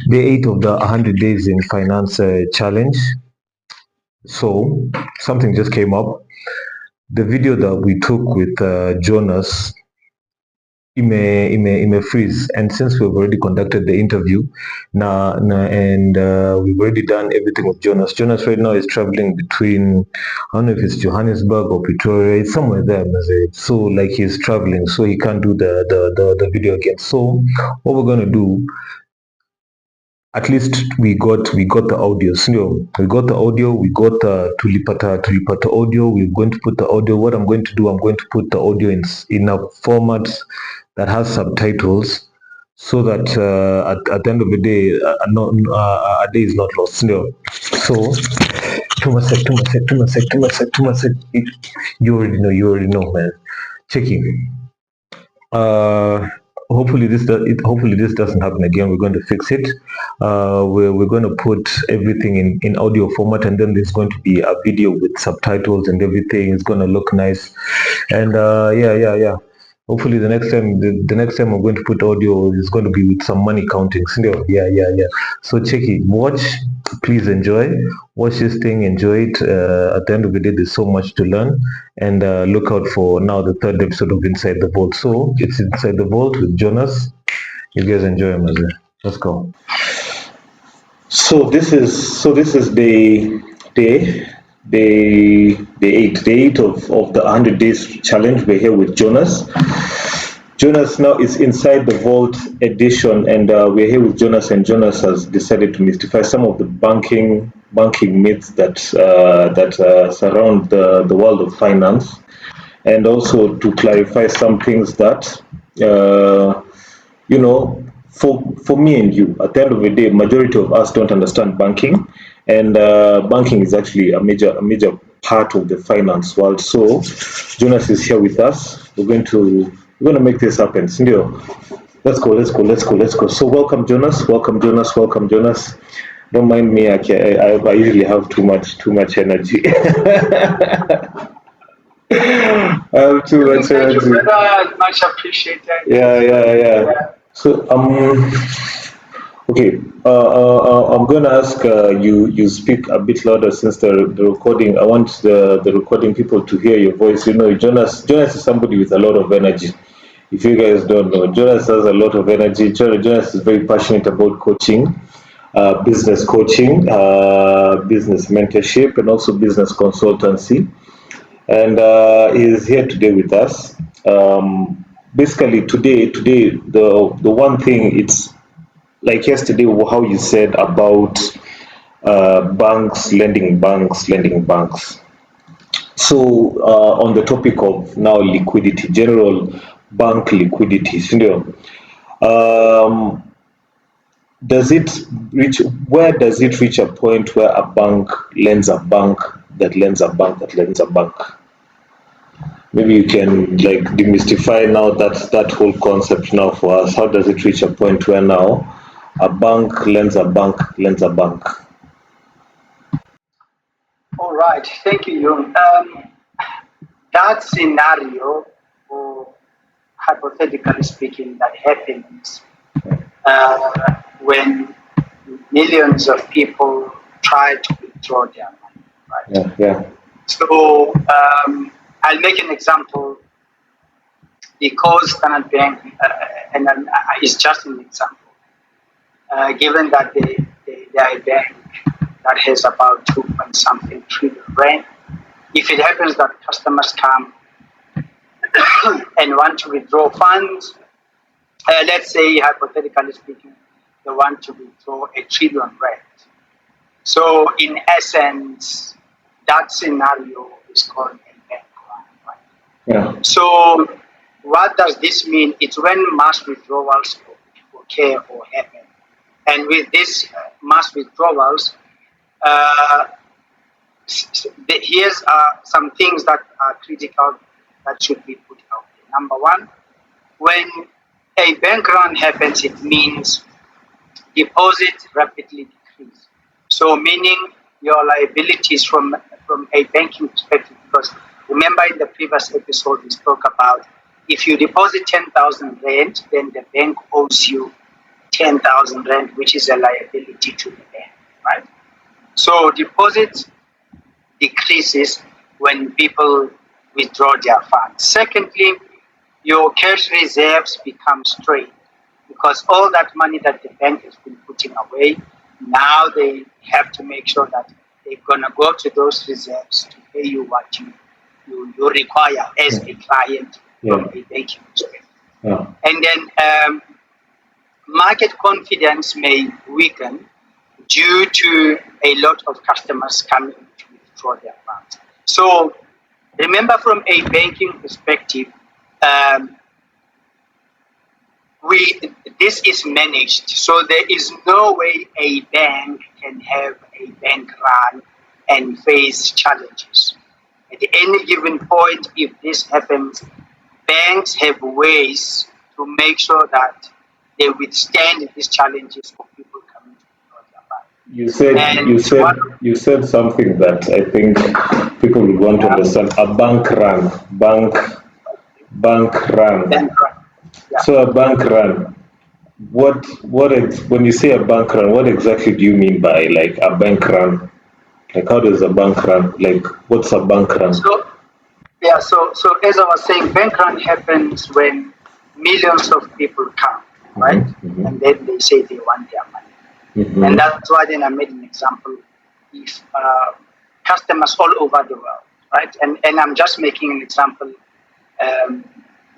Day 8 of the 100 Days in Finance challenge. So, something just came up. The video that we took with Jonas, ime freeze, and since we've already conducted the interview and we've already done everything with Jonas right now is traveling between, I don't know if it's Johannesburg or Pretoria, it's somewhere there. So like he's traveling, so he can't do the video again. So what we're going to do, at least we got the audio. So we got the audio, we got the tulipata audio. We're going to put the audio. What I'm going to do, I'm going to put the audio in a format that has subtitles, so that at the end of the day, a day is not lost. So Tumasek. You already know, man. Checking. Hopefully this doesn't happen again. We're going to fix it. We're going to put everything in audio format, and then there's going to be a video with subtitles and everything. It's going to look nice, and yeah. Hopefully the next time I'm going to put audio is going to be with some money counting. Yeah. So check it, watch, please enjoy, watch this thing, enjoy it. At the end of the day, there's so much to learn, and look out for now the third episode of Inside the Vault. So it's Inside the Vault with Jonas. You guys enjoy, man. Let's go. So this is day eight of the 100 days challenge. We're here with Jonas. Jonas now is Inside the Vault edition, and we're here with Jonas. And Jonas has decided to mystify some of the banking myths that surround the world of finance, and also to clarify some things that for me and you, at the end of the day, majority of us don't understand banking, and banking is actually a major part of the finance world. So Jonas is here with us. We're going to make this happen. Sindio, let's go. So welcome Jonas. Don't mind me. I usually have too much energy. I have too much energy. Thank you, brother. Much appreciated. Yeah. So okay. I'm gonna ask you speak a bit louder, since the recording. I want the recording people to hear your voice. Jonas is somebody with a lot of energy. If you guys don't know, Jonas has a lot of energy. Jonas is very passionate about coaching, business coaching, business mentorship, and also business consultancy. And he's here today with us. Basically, today, the one thing, it's like yesterday, how you said about banks, lending banks. So on the topic of now liquidity, general bank liquidity, um, where does it reach a point where a bank lends a bank that lends a bank that lends a bank? Maybe you can like demystify now that whole concept now for us. How does it reach a point where now a bank lends a bank lends a bank? All right, thank you, Jung. That scenario, or hypothetically speaking, that happens when millions of people try to withdraw their money, right? Yeah. So I'll make an example, because Standard Bank, is just an example, given that they are a bank that has about 2 point something trillion rand. If it happens that customers come and want to withdraw funds, let's say hypothetically speaking, they want to withdraw 1 trillion rand. So in essence, that scenario is called a bank run, right? Yeah. So what does this mean? It's when mass withdrawals occur or happen. And with these mass withdrawals, here's some things that are critical that should be put out there. Number one, when a bank run happens, it means deposits rapidly decrease. So meaning your liabilities from a banking perspective, because remember in the previous episode we spoke about, if you deposit 10,000 rand, then the bank owes you 10,000 rand, which is a liability to the bank, right? So deposit decreases when people withdraw their funds. Secondly, your cash reserves become strained because all that money that the bank has been putting away, now they have to make sure that they're going to go to those reserves to pay you what you require as a client from a banking perspective. And then market confidence may weaken due to a lot of customers coming to withdraw their funds. So remember, from a banking perspective, this is managed. So there is no way a bank can have a bank run and face challenges. At any given point, if this happens, banks have ways to make sure that they withstand these challenges of people coming to withdraw their funds. You said something that I think people would want to understand. A bank run, bank run. Bank run. Yeah. So a bank run. When you say a bank run, what exactly do you mean by like a bank run? Like how does a bank run? Like what's a bank run? So as I was saying, bank run happens when millions of people come, right? And then they say they want their money. And that's why then I made an example. If customers all over the world, right? And I'm just making an example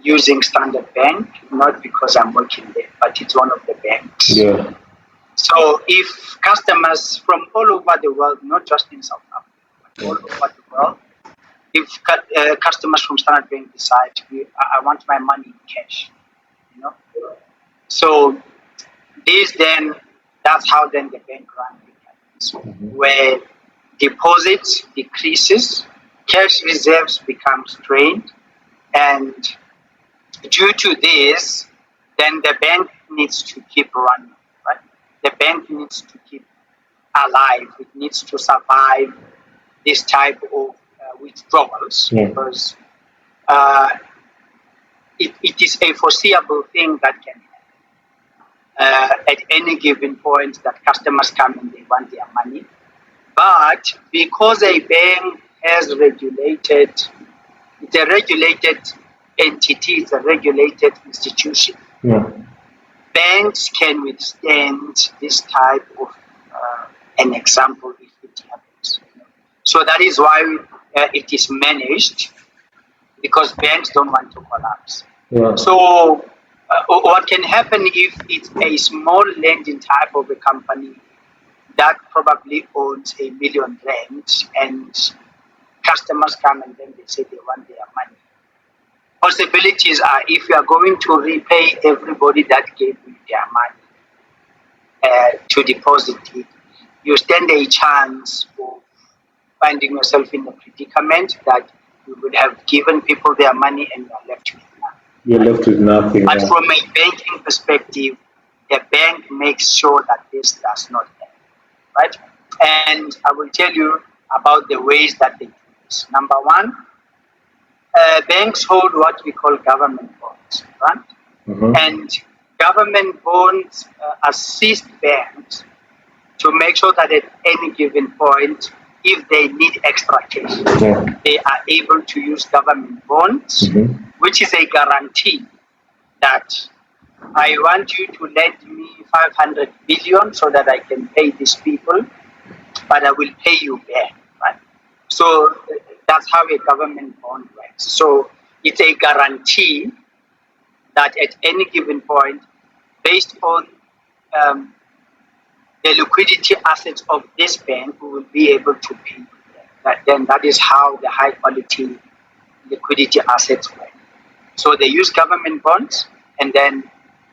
using Standard Bank, not because I'm working there, but it's one of the banks. Yeah. So if customers from all over the world, not just in South Africa, but all over the world, if customers from Standard Bank decide, I want my money in cash, So that's how then the bank run becomes, where deposits decreases, cash reserves become strained, and due to this, then the bank needs to keep running, right? The bank needs to keep alive. It needs to survive this type of withdrawals because it is a foreseeable thing that can happen at any given point, that customers come and they want their money. But because a bank has it's a regulated entity, it's a regulated institution, banks can withstand this type of an example if it happens. So that is why it is managed, because banks don't want to collapse. So what can happen if it's a small lending type of a company that probably owns R1 million and customers come and then they say they want their money. Possibilities are, if you are going to repay everybody that gave you their money to deposit it, you stand a chance of finding yourself in a predicament that you would have given people their money and you are left with nothing. You're left with nothing. But from a banking perspective, the bank makes sure that this does not happen, right? And I will tell you about the ways that they do this. Number one, banks hold what we call government bonds, right? And government bonds assist banks to make sure that at any given point, if they need extra cash, they are able to use government bonds, which is a guarantee that I want you to lend me 500 billion so that I can pay these people, but I will pay you back, right? So that's how a government bond works. So it's a guarantee that at any given point, based on the liquidity assets of this bank, we will be able to pay that. Then that is how the high quality liquidity assets work. So they use government bonds and then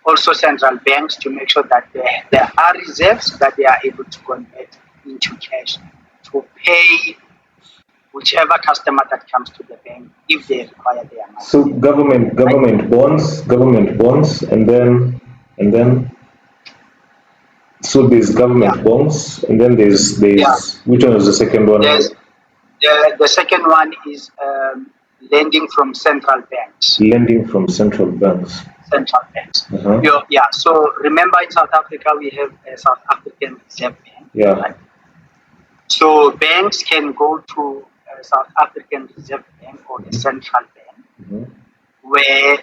also central banks to make sure that there are reserves that they are able to convert into cash to pay whichever customer that comes to the bank if they require their money. So government bonds, and then so there's government bonds, and then there's which one is the second one? The second one is lending from central banks. Lending from central banks. central banks. So remember in South Africa we have a South African Reserve Bank. Yeah. Right? So banks can go to a South African Reserve Bank or the central bank, where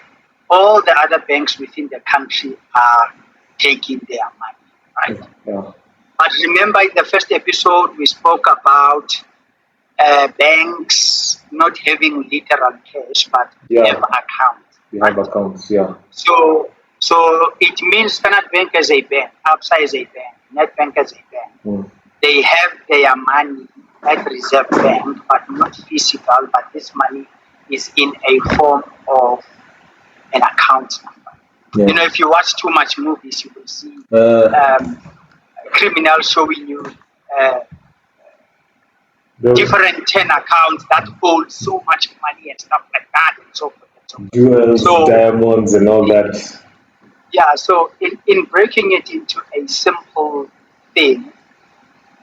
all the other banks within the country are taking their money, right? Yeah. But remember in the first episode we spoke about banks not having literal cash, but have accounts. You have accounts, yeah. So it means Standard Bank as a bank, Absa as a bank, Nedbank as a bank. They have their money at Reserve Bank, but not physical, but this money is in a form of an account number. Yeah. You know, if you watch too much movies, you will see criminals showing you different 10 accounts that hold so much money and stuff like that and so forth and so forth. Jewels, diamonds and all that. Yeah, so in breaking it into a simple thing,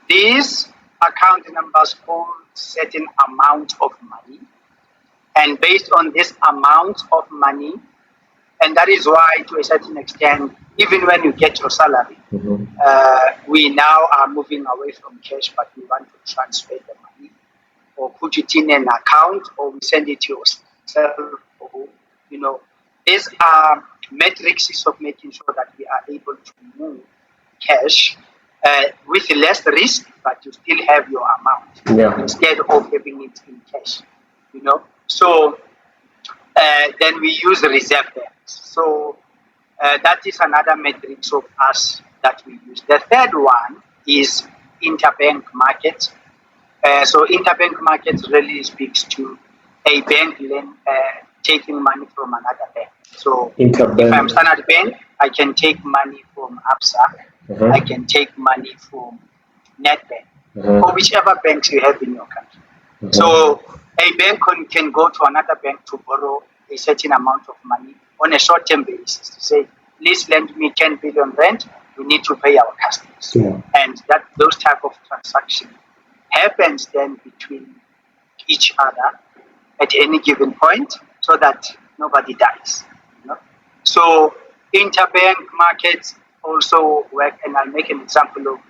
these account numbers hold certain amount of money, and based on this amount of money, and that is why to a certain extent, even when you get your salary, we now are moving away from cash, but we want to transfer the money or put it in an account, or we send it to yourself, or, you know, these are matrices of making sure that we are able to move cash with less risk, but you still have your amount instead of having it in cash, you know. So then we use reserve banks. So that is another matrix of us that we use. The third one is interbank market. So interbank market really speaks to a bank taking money from another bank. So if I'm Standard Bank, I can take money from Absa, I can take money from Nedbank, or whichever banks you have in your country. So a bank can go to another bank to borrow a certain amount of money on a short-term basis to say, please lend me 10 billion rent, we need to pay our customers. And that those type of transactions happens then between each other at any given point so that nobody dies. You know? So interbank markets also work, and I'll make an example of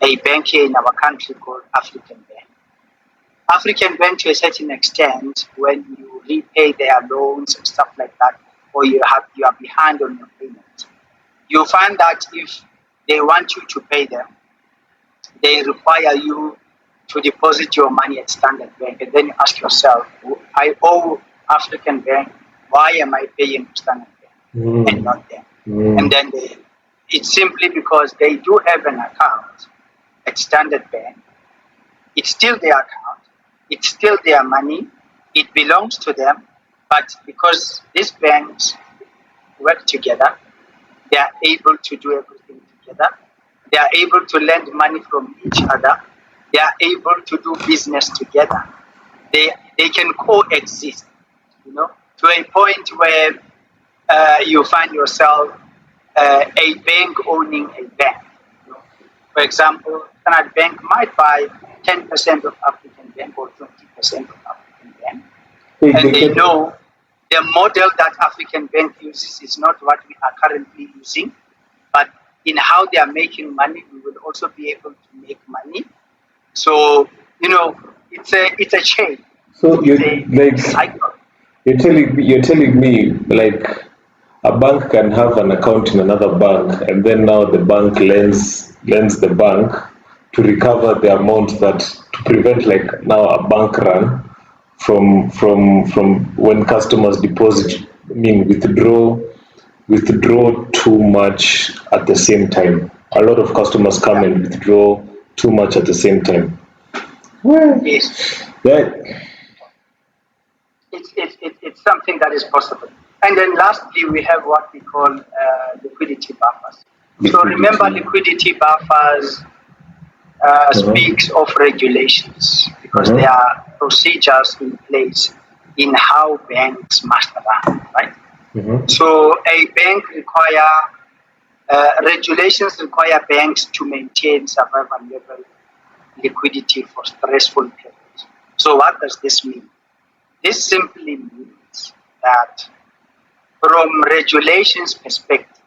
a bank here in our country called African Bank. African Bank, to a certain extent, when you repay their loans and stuff like that, or you are behind on your payments, you find that if they want you to pay them, they require you to deposit your money at Standard Bank, and then you ask yourself, I owe African Bank, why am I paying Standard Bank and not them? And then it's simply because they do have an account at Standard Bank. It's still their account, it's still their money, it belongs to them, but because these banks work together, they are able to do everything together. They are able to lend money from each other. They are able to do business together. They can coexist, you know, to a point where you find yourself a bank owning a bank. You know. For example, Standard Bank might buy 10% of African Bank or 20% of African Bank, and they know the model that African Bank uses is not what we are currently using, but in how they are making money, we will also be able to make money. So, you know, it's a chain. So you're telling me like a bank can have an account in another bank, and then now the bank lends the bank to recover the amount, that to prevent like now a bank run from when customers deposit, I mean withdraw too much at the same time. A lot of customers come and withdraw too much at the same time. Yes. That It's something that is possible. And then lastly, we have what we call liquidity buffers. So remember, liquidity buffers speaks of regulations, because there are procedures in place in how banks must run, right? So a bank regulations require banks to maintain survival level liquidity for stressful periods. So what does this mean? This simply means that from regulations perspective,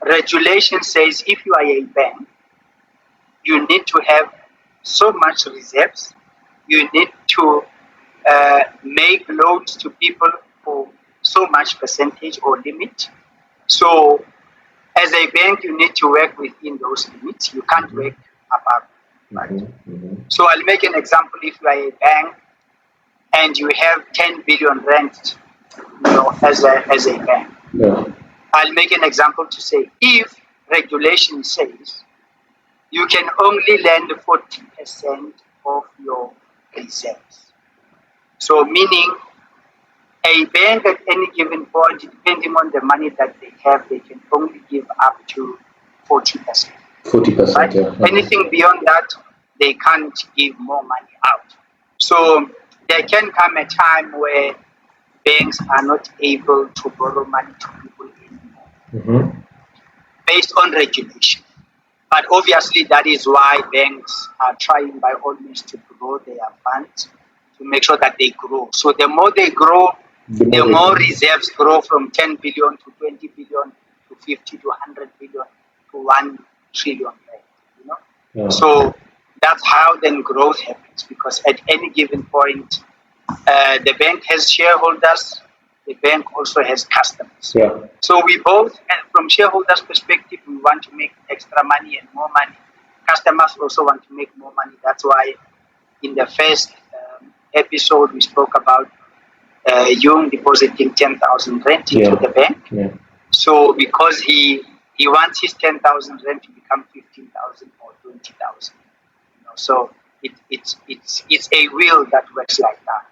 regulation says if you are a bank, you need to have so much reserves. You need to make loans to people for so much percentage or limit. So, as a bank, you need to work within those limits. You can't work above, right? So, I'll make an example. If you are a bank and you have 10 billion rent, as a bank, I'll make an example to say if regulation says you can only lend 40% of your reserves. So, meaning a bank at any given point, depending on the money that they have, they can only give up to 40%. 40%, right? yeah. Anything beyond that, they can't give more money out. So, there can come a time where banks are not able to borrow money to people anymore based on regulation. But obviously, that is why banks are trying by all means to grow their funds to make sure that they grow. So the more they grow, the more reserves grow from 10 billion to 20 billion to 50 to 100 billion to 1 trillion. Yeah. So that's how then growth happens, because at any given point, the bank has shareholders, the bank also has customers. Yeah. So we both, from shareholders' perspective, we want to make extra money and more money. Customers also want to make more money. That's why in the first episode we spoke about Jung depositing 10,000 rent into the bank. Yeah. So because he wants his 10,000 rent to become 15,000 or 20,000. So it's a will that works like that.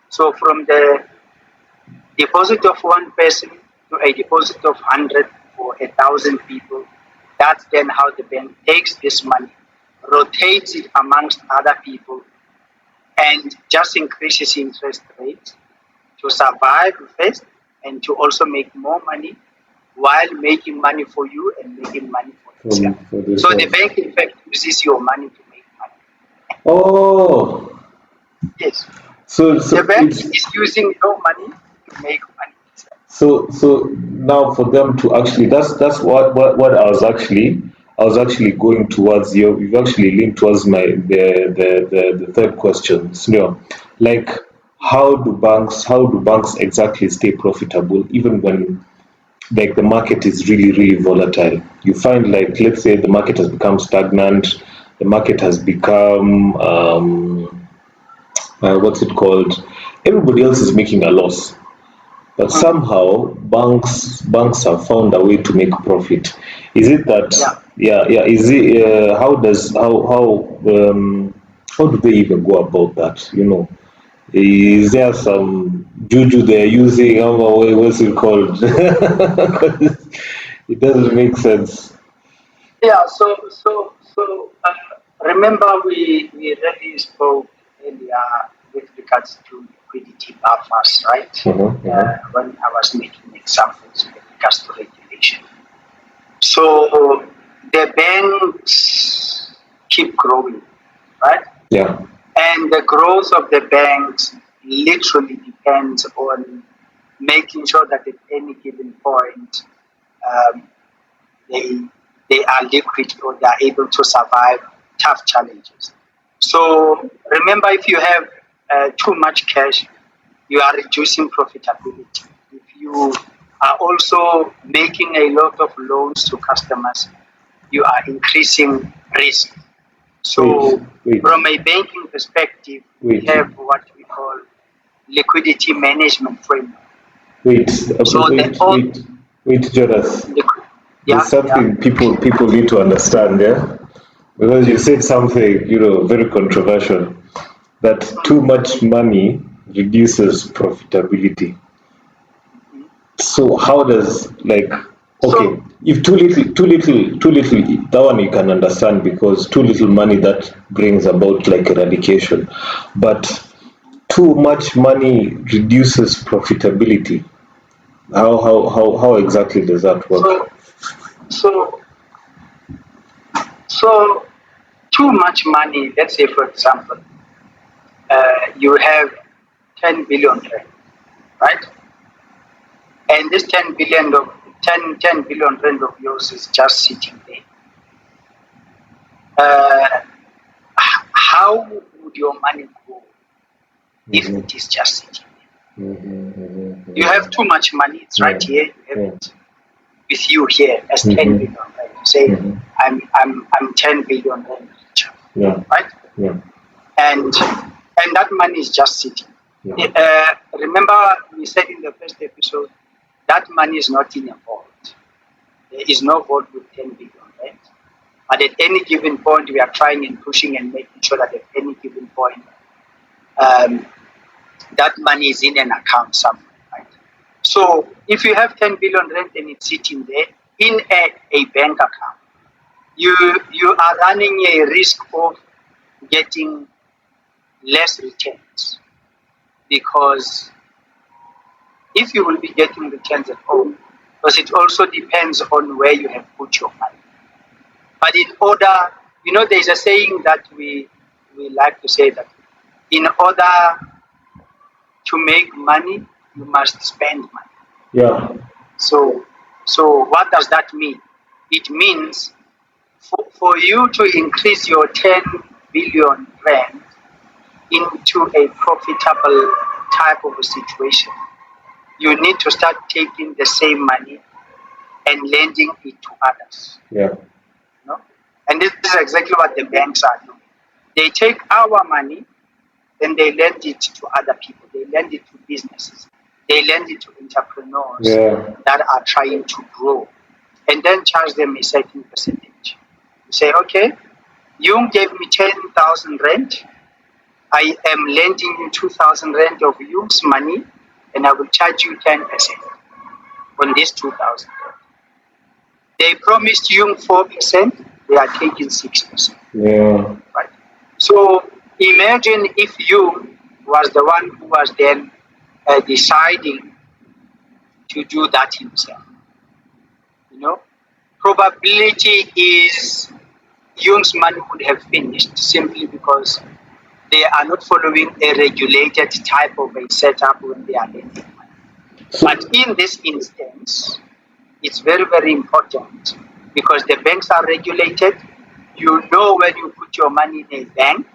So from the deposit of one person to a deposit of 100 or 1,000 people, that's then how the bank takes this money, rotates it amongst other people, and just increases interest rates to survive first and to also make more money while making money for you and making money for itself. So the bank, in fact, uses your money to make money. Oh. Yes. So the bank is using your money to make money. So now for them to actually, that's what I was actually going towards. You've actually linked towards the third question. Like how do banks exactly stay profitable even when like the market is really volatile? You find, like, let's say the market has become stagnant, the market has become what's it called? Everybody else is making a loss, but somehow banks have found a way to make profit. Is it that? Yeah. Is it how do they even go about that? Is there some juju they're using? What's it called? It doesn't make sense. Yeah. So remember we already spoke earlier with regards to liquidity buffers, right? When I was making examples with regards to regulation. So the banks keep growing, right? Yeah. And the growth of the banks literally depends on making sure that at any given point um, they are liquid or they are able to survive tough challenges. So remember, if you have too much cash, you are reducing profitability. If you are also making a lot of loans to customers, you are increasing risk. So, Wait. from a banking perspective, we have what we call liquidity management framework. Wait, So wait, Jonas. yeah, There's something people need to understand, yeah? Because you said something, very controversial, that too much money reduces profitability. So how does, like, okay, if too little, that one you can understand, because too little money, that brings about like eradication. But too much money reduces profitability. How exactly does that work? So too much money. Let's say, for example, you have 10 billion rand, right? and this 10 billion rand of yours is just sitting there. How would your money grow if it is just sitting there? You have too much money, it's right here, you have it with you here as 10 billion, right? You say, I'm 10 billion rand richer, right? And that money is just sitting. Remember, we said in the first episode, that money is not in a vault. There is no vault with 10 billion, right? But at any given point, we are trying and pushing and making sure that at any given point, that money is in an account somewhere, right? So if you have 10 billion rand and it's sitting there in a bank account, you are running a risk of getting less returns, because if you will be getting returns at home, because it also depends on where you have put your money. But in order, there's a saying that we like to say that in order to make money, you must spend money. Yeah. So what does that mean? It means for you to increase your 10 billion rand into a profitable type of a situation, you need to start taking the same money and lending it to others. Yeah. And this is exactly what the banks are doing. They take our money, then they lend it to other people. They lend it to businesses. They lend it to entrepreneurs that are trying to grow, and then charge them a certain percentage. You say, okay, you gave me 10,000 rand. I am lending you 2,000 rand of Jung's money, and I will charge you 10% on this 2,000 rand. They promised Jung 4%, they are taking 6%. Yeah. Right. So imagine if Jung was the one who was then deciding to do that himself. Probability is Jung's money would have finished simply because they are not following a regulated type of a setup when they are lending money. But in this instance, it's very, very important because the banks are regulated. When you put your money in a bank,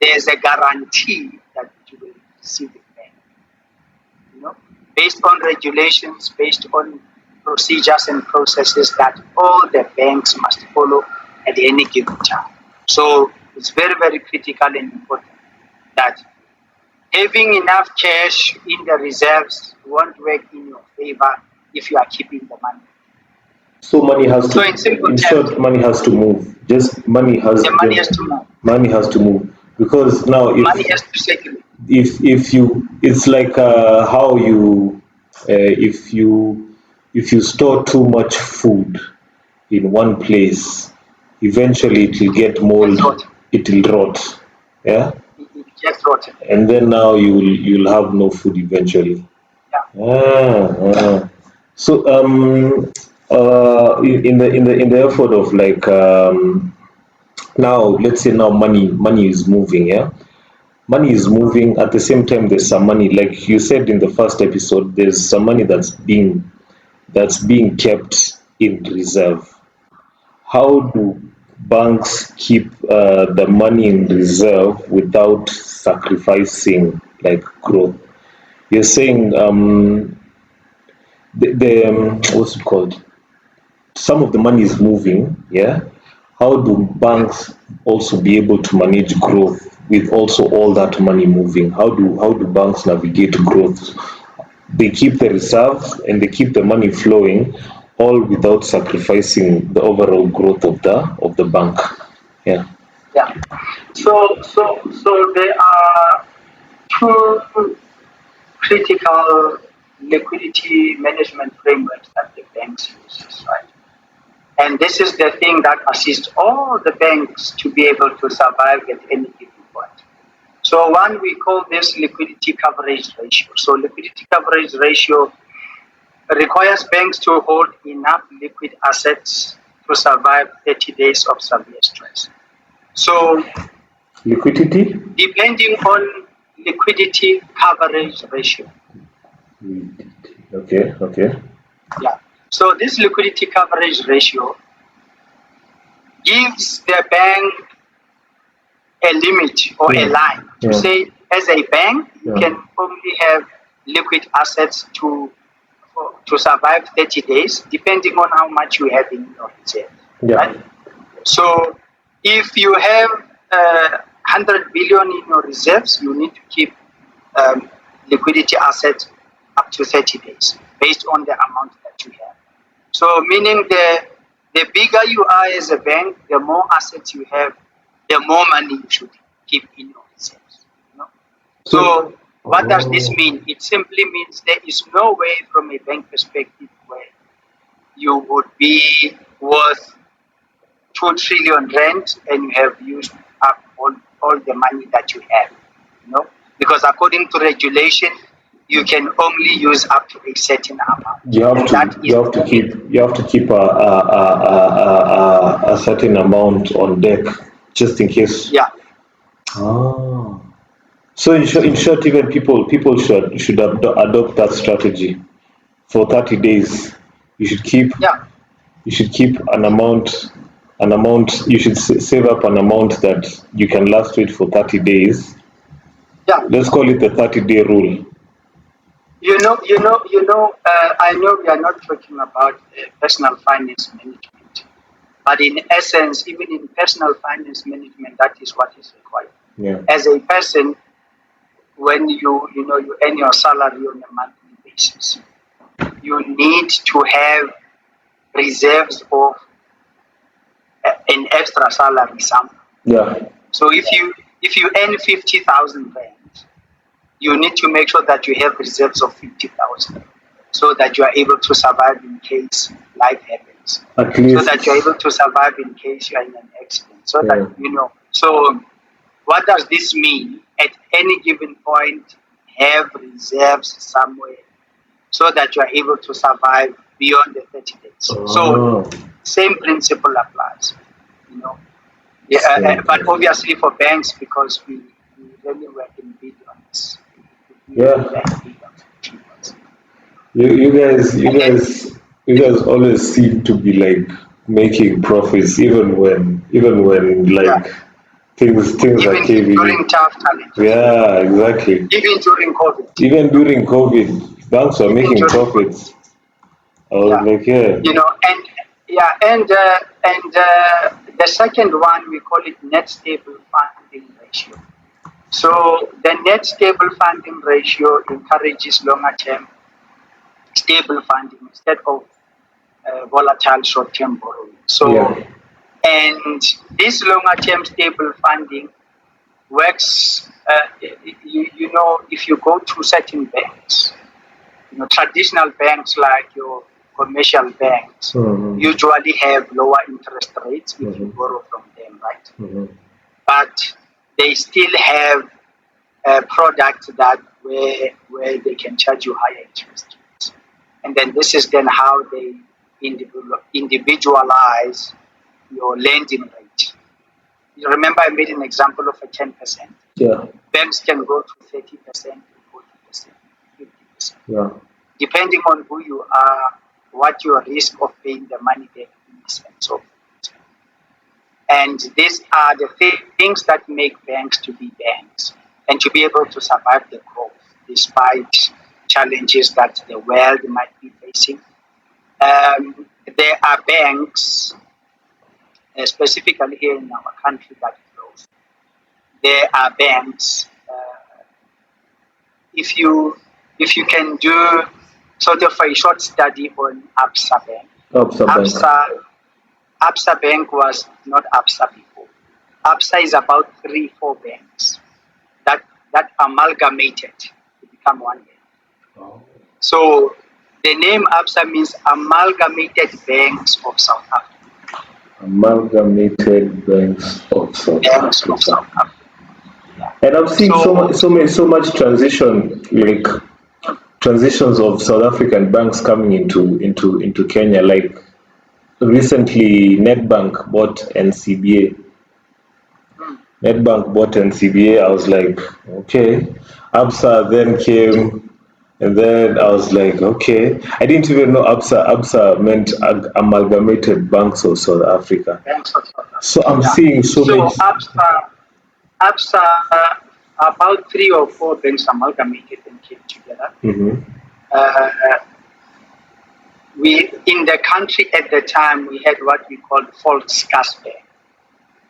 there's a guarantee that you will receive it back. Based on regulations, based on procedures and processes that all the banks must follow at any given time. So it's very, very critical and important that having enough cash in the reserves won't work in your favor if you are keeping the money. So money has to. In short, money has to move. Money has to move. Money has to move because now money has to circulate. If you, it's like how you if you store too much food in one place, eventually it will get mold. It will rot. Yeah. It gets rotten. And then now you'll have no food eventually. Yeah. So in the effort of like now, let's say now money is moving, yeah. Money is moving. At the same time, there's some money, like you said in the first episode, there's some money that's being kept in reserve. How do banks keep the money in reserve without sacrificing like growth? You're saying what's it called? Some of the money is moving, yeah. How do banks also be able to manage growth with also all that money moving? How do banks navigate growth? They keep the reserves and they keep the money flowing, all without sacrificing the overall growth of the bank. Yeah. Yeah. So there are two critical liquidity management frameworks that the banks use, right? And this is the thing that assists all the banks to be able to survive at any given point. So one, we call this liquidity coverage ratio. So liquidity coverage ratio requires banks to hold enough liquid assets to survive 30 days of severe stress. So Liquidity? Depending on liquidity coverage ratio. Okay. Okay. Yeah. So this liquidity coverage ratio gives the bank a limit or a Yeah. line to Yeah. say, as a bank, you Yeah. can only have liquid assets to survive 30 days, depending on how much you have in your reserve, right? Yeah. So if you have 100 billion in your reserves, you need to keep um, liquidity assets up to 30 days based on the amount that you have. So meaning the bigger you are as a bank, the more assets you have, the more money you should keep in your reserves. You know? So. So what does this Oh. mean? It simply means there is no way from a bank perspective where you would be worth 2 trillion rand and you have used up all the money that you have. You know? Because according to regulation, you can only use up to a certain amount. You have And to that is you have the to limit. keep a certain amount on deck just in case. Yeah, Ah. So in short, even people should adopt that strategy. For 30 days, you should keep yeah, you should save up an amount that you can last with for 30 days. yeah. Let's call it the 30-day rule. I know we are not talking about personal finance management, but in essence, even in personal finance management, that is what is required. Yeah. As a person, when you earn your salary on a monthly basis, you need to have reserves of an extra salary somewhere. Yeah. So if you earn 50,000 rand, you need to make sure that you have reserves of 50,000, so that you are able to survive in case life happens, At so that you are least. able to survive in case you are in an accident, so that Yeah. So what does this mean? At any given point, have reserves somewhere so that you are able to survive beyond the 30 days. So Oh. same principle applies, you know. Yeah, Same but thing. obviously for banks, because we really work in billions, we really Yeah. work in billions. You And then, guys, you guys always seem to be like making profits, even when yeah, like things are even caving. during tough challenges, Yeah, exactly. even during COVID, Even during COVID, banks were even making during COVID, profits. I was yeah, like, yeah, and yeah, and the second one we call it net stable funding ratio. So the net stable funding ratio encourages longer term stable funding instead of volatile short term borrowing. So, yeah, and this longer term stable funding works, if you go to certain banks, traditional banks like your commercial banks mm-hmm, usually have lower interest rates if you mm-hmm, borrow from them, right? mm-hmm. But they still have products that where they can charge you higher interest rates, and then this is then how they individualize your lending rate. You remember I made an example of a 10%. Yeah, Banks can go to 30%, 40%, 50%, yeah, depending on who you are, what your risk of paying the money back is, and so forth. And these are the things that make banks to be banks and to be able to survive the growth despite challenges that the world might be facing. There are banks, specifically here in our country, that close. There are banks. If you if you can do sort of a short study on ABSA Bank, Absa Bank. ABSA Bank was not ABSA before. ABSA is about 3, 4 banks that amalgamated to become one bank. Oh. So the name ABSA means Amalgamated Banks of South Africa. Amalgamated Banks of South Banks of Africa. South Africa. Yeah. And I've seen So so much transition, like transitions of South African banks coming into Kenya. Like recently, mm, Netbank bought NCBA. I was like, okay. Absa then came. And then I was like, okay. I didn't even know ABSA meant Amalgamated Banks of South Africa. Banks of South So Africa. I'm Yeah. seeing so So many. ABSA, about 3 or 4 banks amalgamated and came together. Mhm. Uh, we in the country at the time we had what we called False Gas Bank.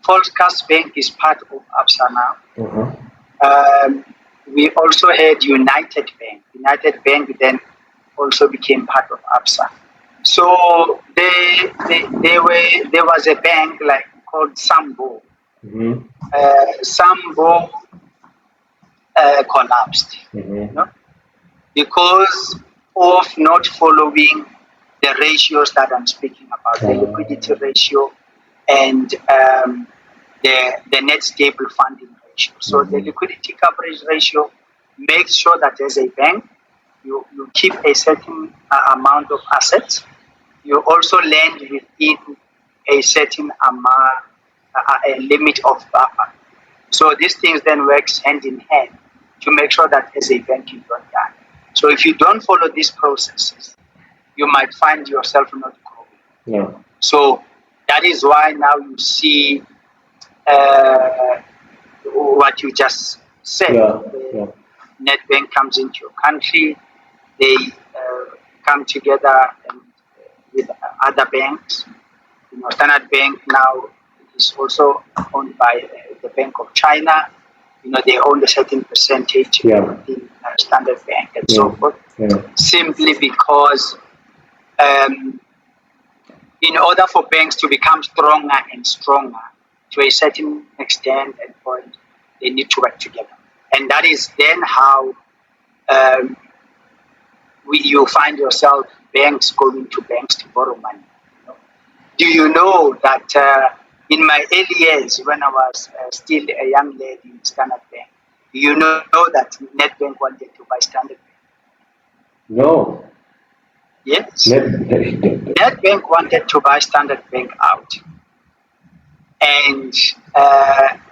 False Gas Bank is part of ABSA now. Uh-huh. We also had United Bank. United Bank then also became part of ABSA. So there was a bank like called Sambo. Mhm. Sambo collapsed, Mhm. because of not following the ratios that I'm speaking about, the liquidity ratio and the net stable funding ratio. So the liquidity coverage ratio makes sure that as a bank, you keep a certain amount of assets. You also lend within a certain amount, a limit of buffer. So these things then works hand in hand to make sure that as a bank you don't die. So if you don't follow these processes, you might find yourself not growing. Yeah. So that is why now you see what you just said. Yeah. The Yeah. NetBank comes into your country, they come together and, with other banks. Standard Bank now is also owned by the Bank of China. They own a certain percentage Yeah. within Standard Bank and Yeah. so forth, Yeah. simply because in order for banks to become stronger and stronger to a certain extent and point, they need to work together. And that is then how um, you find yourself banks going to banks to borrow money. Do you know that in my early years, when I was still a young lady in Standard Bank, you know that NetBank wanted to buy Standard Bank? No. Yes. Net, NetBank wanted to buy Standard Bank out. And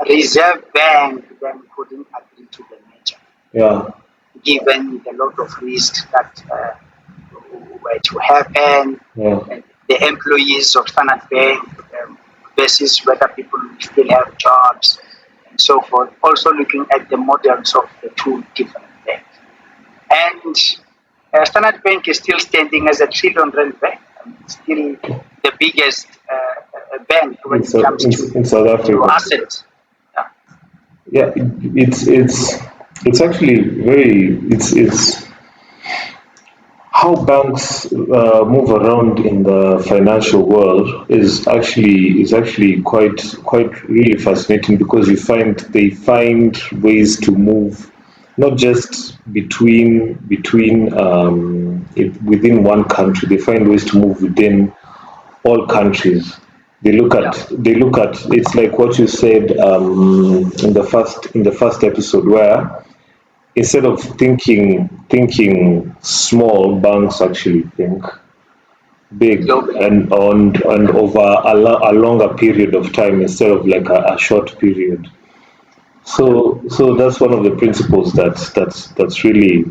Reserve Bank then couldn't agree to the merger, yeah. given the lot of risks that were to happen, Yeah. and the employees of Standard Bank versus whether people still have jobs and so forth. Also looking at the models of the two different banks. And Standard Bank is still standing as a trillion rand bank. Still the biggest bank when it comes In South to Africa. assets. Yeah. Yeah, it's actually very it's how banks move around in the financial world is actually quite really fascinating, because they find ways to move not just within one country. They find ways to move within all countries. Yeah. They look at it's like what you said in the first episode, where instead of thinking small, banks actually think big, Globally. and over a longer period of time instead of like a short period. So that's one of the principles that's really,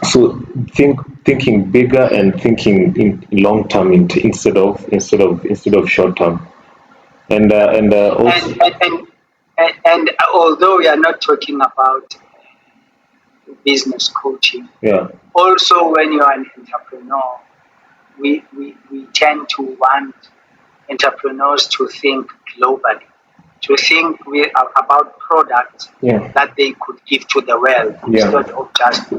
so thinking bigger and thinking in long term, instead of short term, and also. And although we are not talking about business coaching, Yeah. also when you are an entrepreneur, we tend to want entrepreneurs to think globally, to think about products Yeah. that they could give to the world, Yeah. instead of just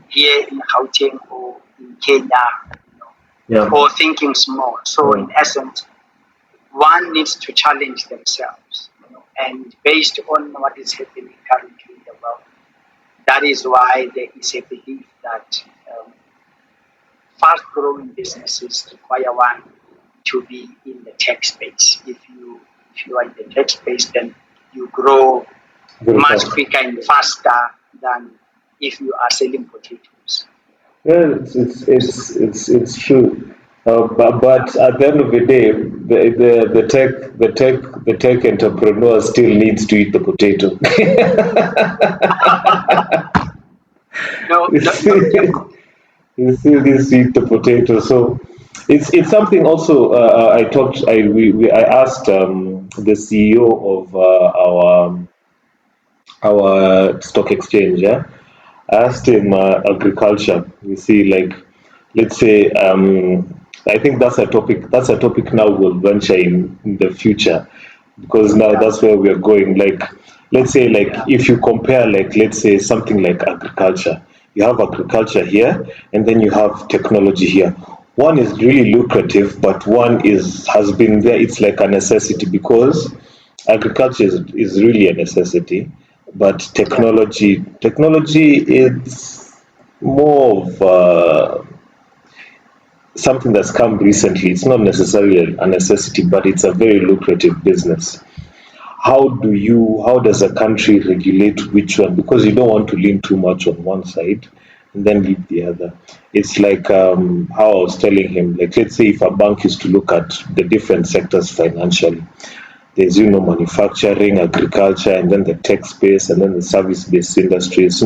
here in Gauteng or in Kenya, Yeah. or thinking small. So in essence, one needs to challenge themselves, and based on what is happening currently in the world, that is why there is a belief that fast-growing businesses require one to be in the tech space. If you are in the tech space, then you grow Very much fast. quicker and faster than if you are selling potatoes. Yeah, it's true. But at the end of the day, the tech entrepreneur still needs to eat the potato. No, You no, no, see, Jacob. you see this sweet potato. So it's something also. I asked the CEO of our stock exchange. Yeah, I asked him agriculture. You see, like, let's say, I think that's a topic. That's a topic now we'll venture in the future, because now Yeah, that's where we're going. Like, let's say, like, yeah, if you compare, like, let's say something like agriculture, you have agriculture here, and then you have technology here. One is really lucrative, but one is has been there. It's like a necessity, because agriculture is really a necessity, but yeah. technology is more of something that's come recently. It's not necessarily a necessity, but it's a very lucrative business. How does a country regulate which one? Because you don't want to lean too much on one side and then leave the other. It's like how I was telling him, like, let's say if a bank is to look at the different sectors financially, there's, manufacturing, agriculture, and then the tech space, and then the service-based industries.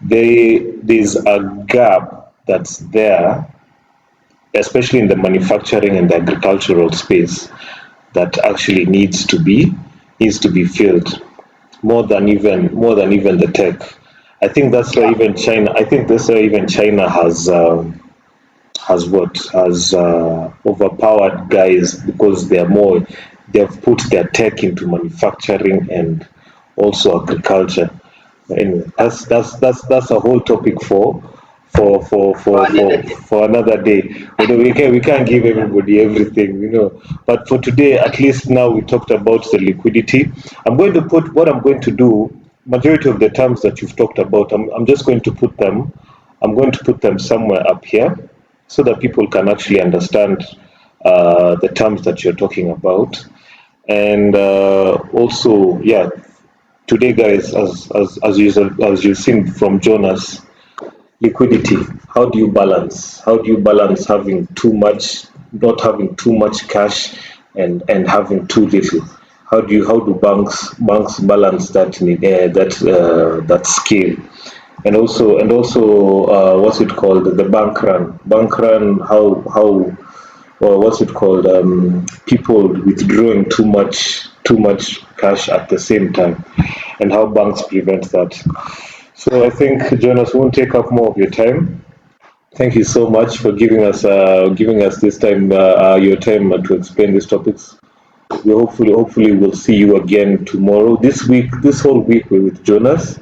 There's a gap that's there, especially in the manufacturing and the agricultural space, that actually needs to be filled, more than even the tech. I think that's why Yeah. even China. I think that's why even China has overpowered guys, because they've put their tech into manufacturing and also agriculture. Anyway, Yeah. that's a whole topic for for For for another for day. for another day. Although we can't give Yeah. everybody everything. But for today, at least now we talked about the liquidity. I'm going to put what I'm going to do. Majority of the terms that you've talked about, I'm just going to put them. I'm going to put them somewhere up here, so that people can actually understand the terms that you're talking about. And also, yeah, today, guys, as you've seen from Jonas, liquidity. How do you balance having too much, not having too much cash, and having too little? How do banks balance that scale? And also, what's it called, the bank run, or what's it called, people withdrawing too much cash at the same time, and how banks prevent that. So I think, Jonas, won't take up more of your time. Thank you so much for giving us this time, your time, to explain these topics. We hopefully will see you again tomorrow. This whole week we're with Jonas.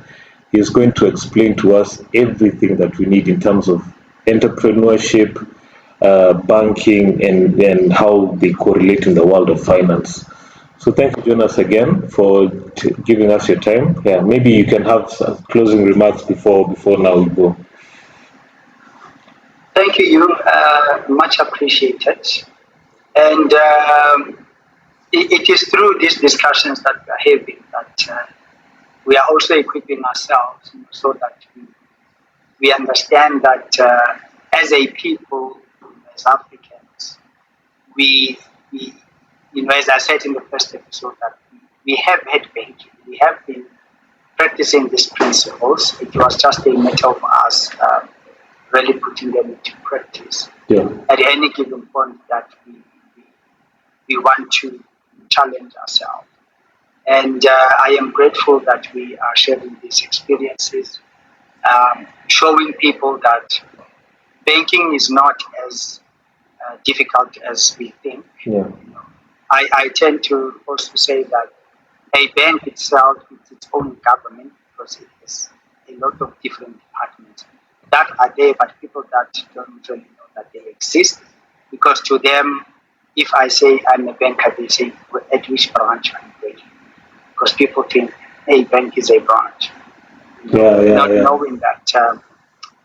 He's going to explain to us everything that we need in terms of entrepreneurship, banking, and how they correlate in the world of finance. So thank you, Jonas, again for giving us your time. Yeah, maybe you can have some closing remarks before now we go. Thank you, you. Much appreciated. And it is through these discussions that we are having that we are also equipping ourselves, so that we understand that as a people, as Africans, we, as I said in the first episode, that we have had banking, we have been practicing these principles. It was just a matter of us really putting them into practice Yeah. at any given point that we want to challenge ourselves. And I am grateful that we are sharing these experiences, showing people that banking is not as difficult as we think. Yeah. I tend to also say that a bank itself is its own government, because it has a lot of different departments that are there, but people that don't really know that they exist. Because to them, if I say I'm a banker, they say, "Well, at which branch are you working?" Because people think a bank is a branch, Yeah, yeah, not yeah. knowing that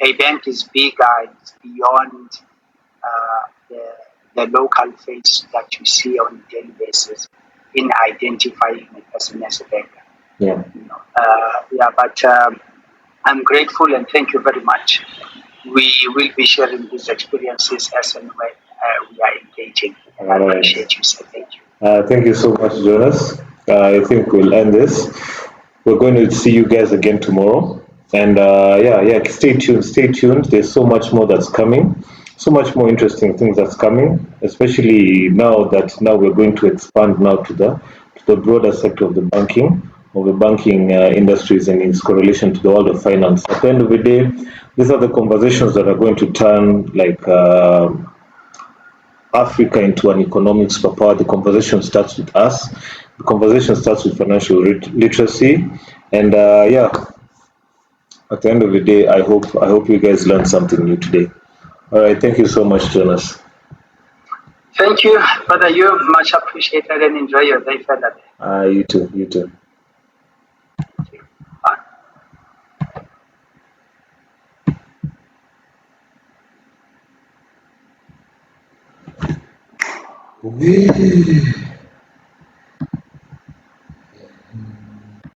a bank is bigger, it's beyond the local face that you see on a daily basis in identifying a person as a banker. Yeah. Yeah, but I'm grateful and thank you very much. We will be sharing these experiences as and when we are engaging, and I All right. appreciate you. So thank you. Thank you so much, Jonas. I think we'll end this. We're going to see you guys again tomorrow. And yeah, stay tuned, stay tuned. There's so much more that's coming, so much more interesting things that's coming, especially now we're going to expand now to the broader sector of the banking industries and its correlation to the world of finance. At the end of the day, these are the conversations that are going to turn like Africa into an economic superpower. The conversation starts with us. The conversation starts with financial literacy, and yeah, at the end of the day, I hope you guys learned something new today. All right, thank you so much, Jonas. Thank you, Brother. You much appreciated and enjoy your day further. You too, you too. Thank you. Bye.